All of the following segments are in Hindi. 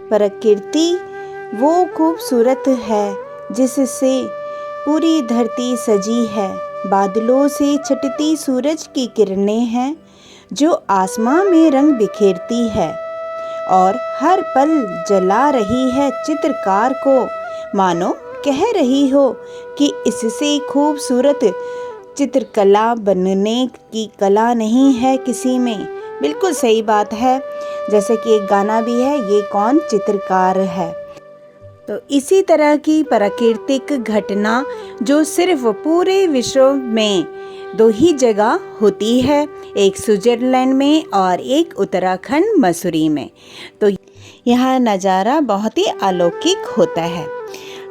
प्रकृति वो खूबसूरत है जिससे पूरी धरती सजी है। बादलों से छटती सूरज की किरणें हैं जो आसमां में रंग बिखेरती है और हर पल जला रही है चित्रकार को, मानो कह रही हो कि इससे खूबसूरत चित्रकला बनने की कला नहीं है किसी में। बिल्कुल सही बात है। जैसे कि एक गाना भी है, ये कौन चित्रकार है। तो इसी तरह की प्राकृतिक घटना जो सिर्फ पूरे विश्व में दो ही जगह होती है, एक स्विट्जरलैंड में और एक उत्तराखंड मसूरी में। तो यह नज़ारा बहुत ही अलौकिक होता है।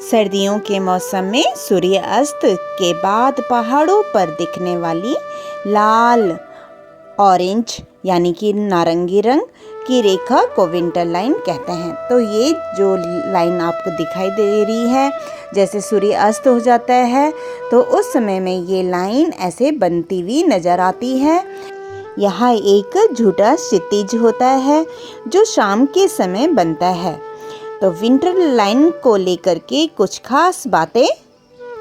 सर्दियों के मौसम में सूर्यास्त के बाद पहाड़ों पर दिखने वाली लाल ऑरेंज यानी कि नारंगी रंग की रेखा को विंटर लाइन कहते हैं। तो ये जो लाइन आपको दिखाई दे रही है, जैसे सूर्य अस्त हो जाता है तो उस समय में ये लाइन ऐसे बनती हुई नजर आती है। यहाँ एक झूठा क्षितिज होता है जो शाम के समय बनता है। तो विंटर लाइन को लेकर के कुछ खास बातें।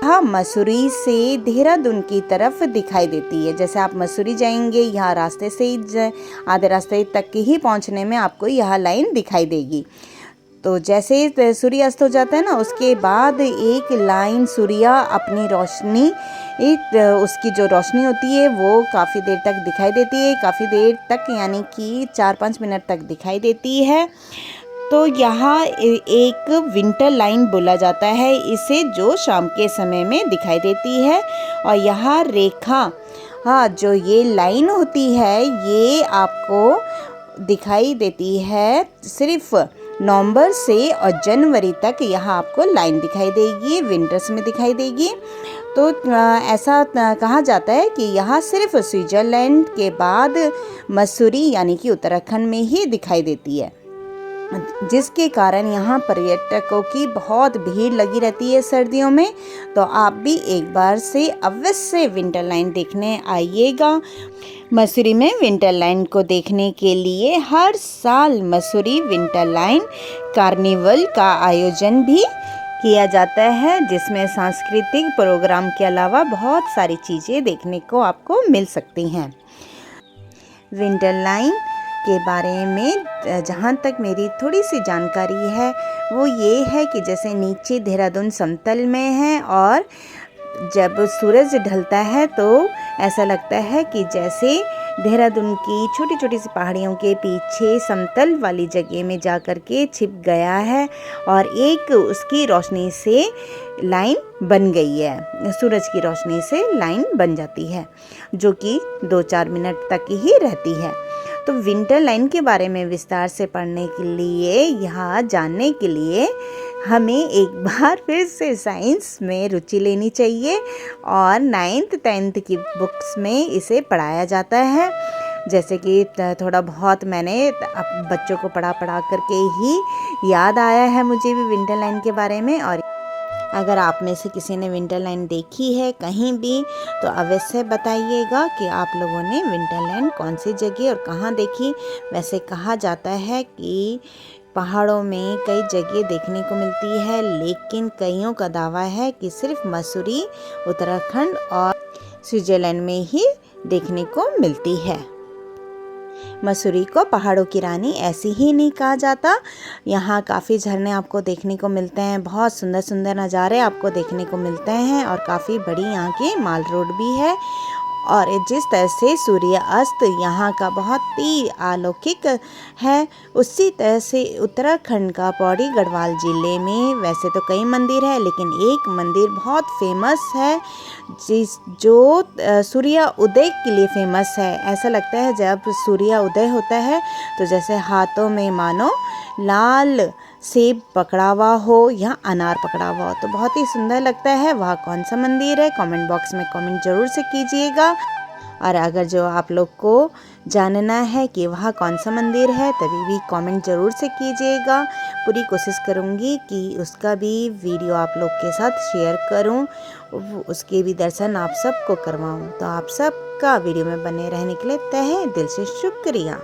हाँ, मसूरी से देहरादून की तरफ दिखाई देती है। जैसे आप मसूरी जाएंगे, यहाँ रास्ते से ही आधे रास्ते तक ही पहुँचने में आपको यह लाइन दिखाई देगी। तो जैसे सूर्य अस्त हो जाता है ना, उसके बाद एक लाइन सूर्य अपनी रोशनी, उसकी जो रोशनी होती है वो काफ़ी देर तक दिखाई देती है, काफ़ी देर तक यानी कि 4-5 मिनट तक दिखाई देती है। तो यहाँ एक विंटर लाइन बोला जाता है इसे, जो शाम के समय में दिखाई देती है। और यहाँ रेखा, हाँ, जो ये लाइन होती है ये आपको दिखाई देती है सिर्फ नवंबर से और जनवरी तक। यहाँ आपको लाइन दिखाई देगी, विंटर्स में दिखाई देगी। तो ऐसा कहा जाता है कि यहाँ सिर्फ स्विट्जरलैंड के बाद मसूरी यानी कि उत्तराखंड में ही दिखाई देती है, जिसके कारण यहाँ पर्यटकों की बहुत भीड़ लगी रहती है सर्दियों में। तो आप भी एक बार से अवश्य विंटर लाइन देखने आइएगा। मसूरी में विंटर लाइन को देखने के लिए हर साल मसूरी विंटर लाइन कार्निवल का आयोजन भी किया जाता है, जिसमें सांस्कृतिक प्रोग्राम के अलावा बहुत सारी चीज़ें देखने को आपको मिल सकती हैं। विंटर लाइन के बारे में जहाँ तक मेरी थोड़ी सी जानकारी है वो ये है कि जैसे नीचे देहरादून समतल में है और जब सूरज ढलता है तो ऐसा लगता है कि जैसे देहरादून की छोटी छोटी सी पहाड़ियों के पीछे समतल वाली जगह में जा कर के छिप गया है और एक उसकी रोशनी से लाइन बन गई है। सूरज की रोशनी से लाइन बन जाती है जो कि 2-4 मिनट तक ही रहती है। तो विंटर लाइन के बारे में विस्तार से पढ़ने के लिए, यहाँ जानने के लिए हमें एक बार फिर से साइंस में रुचि लेनी चाहिए और 9th-10th की बुक्स में इसे पढ़ाया जाता है। जैसे कि थोड़ा बहुत मैंने बच्चों को पढ़ा करके ही याद आया है मुझे भी विंटर लाइन के बारे में। और अगर आप में से किसी ने विंटर लाइन देखी है कहीं भी तो अवश्य बताइएगा कि आप लोगों ने विंटर लाइन कौन सी जगह और कहाँ देखी। वैसे कहा जाता है कि पहाड़ों में कई जगह देखने को मिलती है, लेकिन कईयों का दावा है कि सिर्फ मसूरी, उत्तराखंड और स्विट्जरलैंड में ही देखने को मिलती है। मसूरी को पहाड़ों की रानी ऐसी ही नहीं कहा जाता। यहाँ काफ़ी झरने आपको देखने को मिलते हैं, बहुत सुंदर सुंदर नज़ारे आपको देखने को मिलते हैं और काफ़ी बड़ी यहाँ की माल रोड भी है। और जिस तरह से सूर्य अस्त यहाँ का बहुत ही अलौकिक है, उसी तरह से उत्तराखंड का पौड़ी गढ़वाल ज़िले में वैसे तो कई मंदिर है, लेकिन एक मंदिर बहुत फेमस है जो सूर्य उदय के लिए फेमस है। ऐसा लगता है जब सूर्य उदय होता है तो जैसे हाथों में मानो लाल सेब पकड़ा हुआ हो या अनार पकड़ा हुआ हो, तो बहुत ही सुंदर लगता है। वह कौन सा मंदिर है कमेंट बॉक्स में कमेंट जरूर से कीजिएगा। और अगर जो आप लोग को जानना है कि वह कौन सा मंदिर है तभी भी कमेंट ज़रूर से कीजिएगा। पूरी कोशिश करूँगी कि उसका भी वीडियो आप लोग के साथ शेयर करूँ, उसके भी दर्शन आप सबको करवाऊँ। तो आप सबका वीडियो में बने रहने के लिए तहे दिल से शुक्रिया।